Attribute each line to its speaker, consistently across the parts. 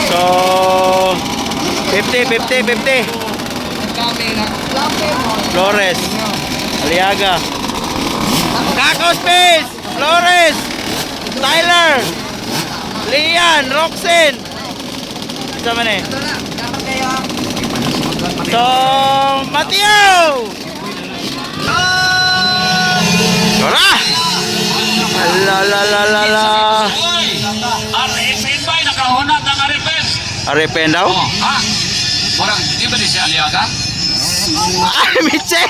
Speaker 1: So 50. Flores, Aliaga, Kakos Space, Flores, Tyler, Lian, Roxen. Isa man eh. So Mateo. Wala. La.
Speaker 2: Arifin ba nakahunat ng Arifin?
Speaker 1: Arifin daw?
Speaker 2: Ha? Parang di ba di siya Aliaga?
Speaker 1: Ay, Miche!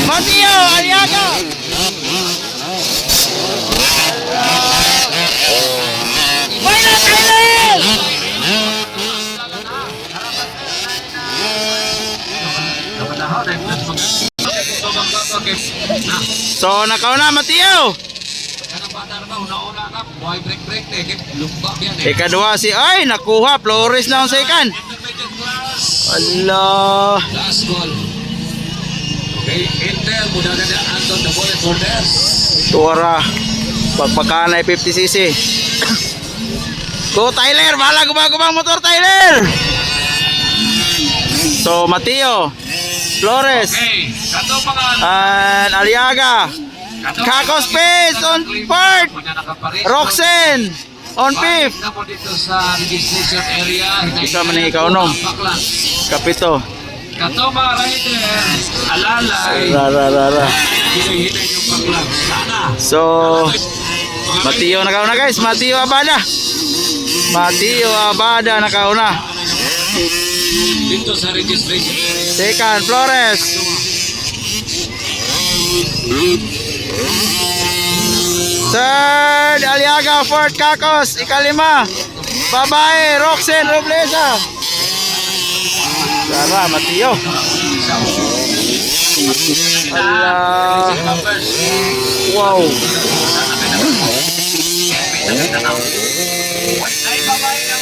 Speaker 1: Mateo, Aliaga! Baila, Tyler! So, nakauna, Mateo! Ikadua si, ay, nakuha, Flores na ang second. Allah.
Speaker 2: Last goal. Okay, Intel muna na Anton the bullet for this.
Speaker 1: Tuara. Pagpakanay 50cc. Go Tyler, bahala gumagumang motor Tyler. So Mateo, Flores,
Speaker 2: Okay, kato mga
Speaker 1: and Aliaga. Kakos Space on fourth. Roxen on fifth.
Speaker 2: Ako dito sa registration area.
Speaker 1: Isa man ikaw nom. Kapito.
Speaker 2: Kato mga rider, alalay.
Speaker 1: Ra.
Speaker 2: Hinahinay yung paklan. Sana.
Speaker 1: So Mateo nakauna guys, Mateo Abada. Mateo Abada nakauna.
Speaker 2: Dito sa registration area.
Speaker 1: Second Flores. Third Aliaga, fourth Kakos, ikalima babae Roxen Roblesa. Tara Mateo. Allah. Wow.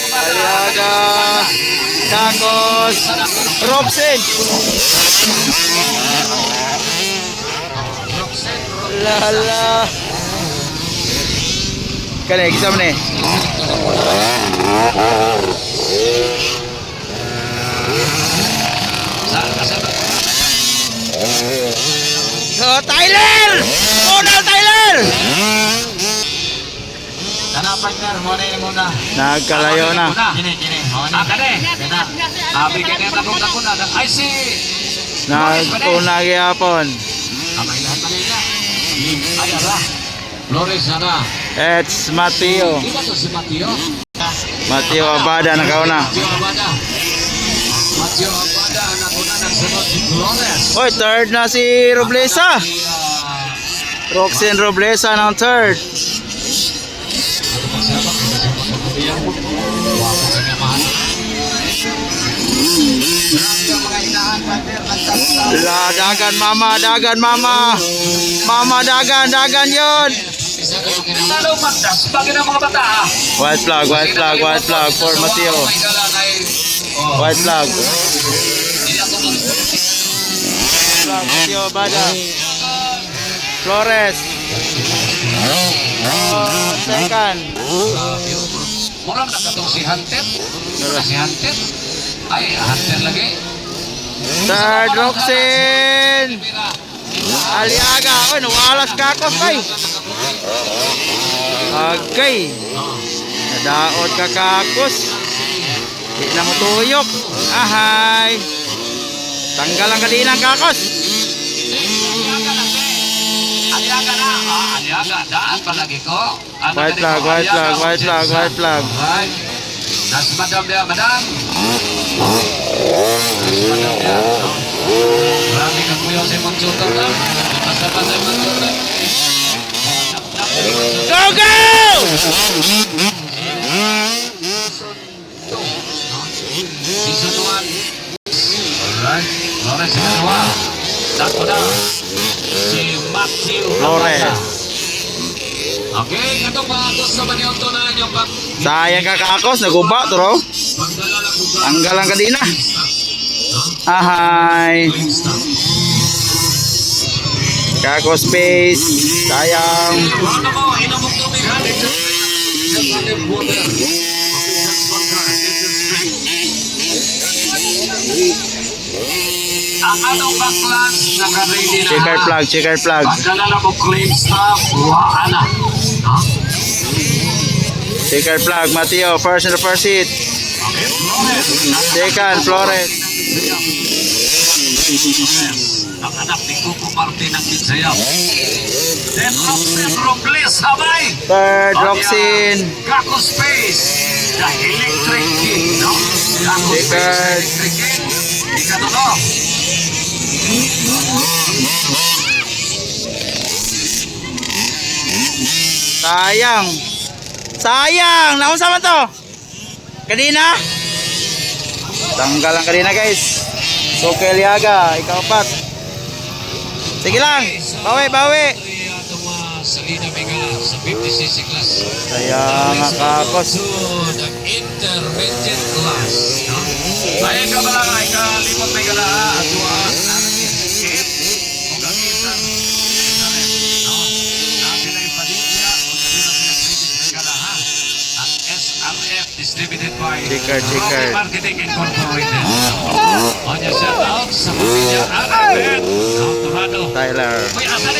Speaker 1: Aliaga, Kakos, Roxen. Lala. Kani kisah mana? Oh Tyler! Donald Tyler!
Speaker 2: Partner, muna yung muna.
Speaker 1: Nagkalayo na.
Speaker 2: Kini. Kani. Bigyan niya takot na. Ay si.
Speaker 1: Naguna gyapon.
Speaker 2: Amay lahat na nila. Ay ara. Flores sana.
Speaker 1: It's Mateo.
Speaker 2: Di ba to si Mateo?
Speaker 1: Mateo Abada nakauna.
Speaker 2: Mateo Abada nakuna nagsunod si Flores.
Speaker 1: Oy, third na si Roblesa. Roxen Roblesa ng third. La, dagan mama. Mama dagan yun. White flag for Mateo. White flag. Mateo Abada. Flores. Second.
Speaker 2: Murang nakatong si Hunter. Si Hunter. Ay, Hunter lagi.
Speaker 1: Third Roxen. Aliaga. Oy, nawalas Kakos bay. Agay. Nadaot ka Kakos. Di na mo tuyok. Ahay. Tanggal ang kadinang Kakos.
Speaker 2: Aliaga na. Aliaga. Daan palagi ko.
Speaker 1: White flag.
Speaker 2: Right. Nasa madam dia, madam. Marami kang kuyaw sa magsutot lang. Basta-basta magsutot.
Speaker 1: Go!
Speaker 2: Season 1. Alright. Flores sa dalawa. Dako na. Si Matthew
Speaker 1: Flores.
Speaker 2: Okay, ito pa ako sa maniyong tunan yung pag...
Speaker 1: Sayang ka Kakos, naguba to ro. Tanggal ang kadina. Ahay. Kakos space. Sayang.
Speaker 2: Ano mo, inamok tubig Yan, ito. Executive water. Okay, that's one card. It's a string. Ang anong baklas naka-ready na.
Speaker 1: Checker plug.
Speaker 2: Pagdala na mo claim staff, buhaan na. No?
Speaker 1: Checker plug, Mateo, first in the first seat.
Speaker 2: Okay, Flores.
Speaker 1: Second, Flores.
Speaker 2: Ang anak ni Coco Parte ng Minsayap. Then Roxanne Robles, sabay.
Speaker 1: Third, Roxin.
Speaker 2: Kako Space, the electric kid, no? Kako Space,
Speaker 1: Second.
Speaker 2: electric kid. Ikatulo.
Speaker 1: Sayang, naunsa man to? Kanina? Tanggal ang kanina guys. So Keliaga, ikaw pat. Sige lang, bawi.
Speaker 2: Salina Megala sa 50cc class.
Speaker 1: Sayang nga kakos.
Speaker 2: The intermediate class. No? Bayan ka ba lang ay kalimot Megala at tuwaan ang skip o gamitan. No? Nabi na yung panigya o sabi na pinag-predict Megala ha. Ang SRF distributed by
Speaker 1: Checker.
Speaker 2: Rocky Marketing Incorporated. O niya shout out sa pamilya Arabet. Torado.
Speaker 1: Tyler.
Speaker 2: Uy, asa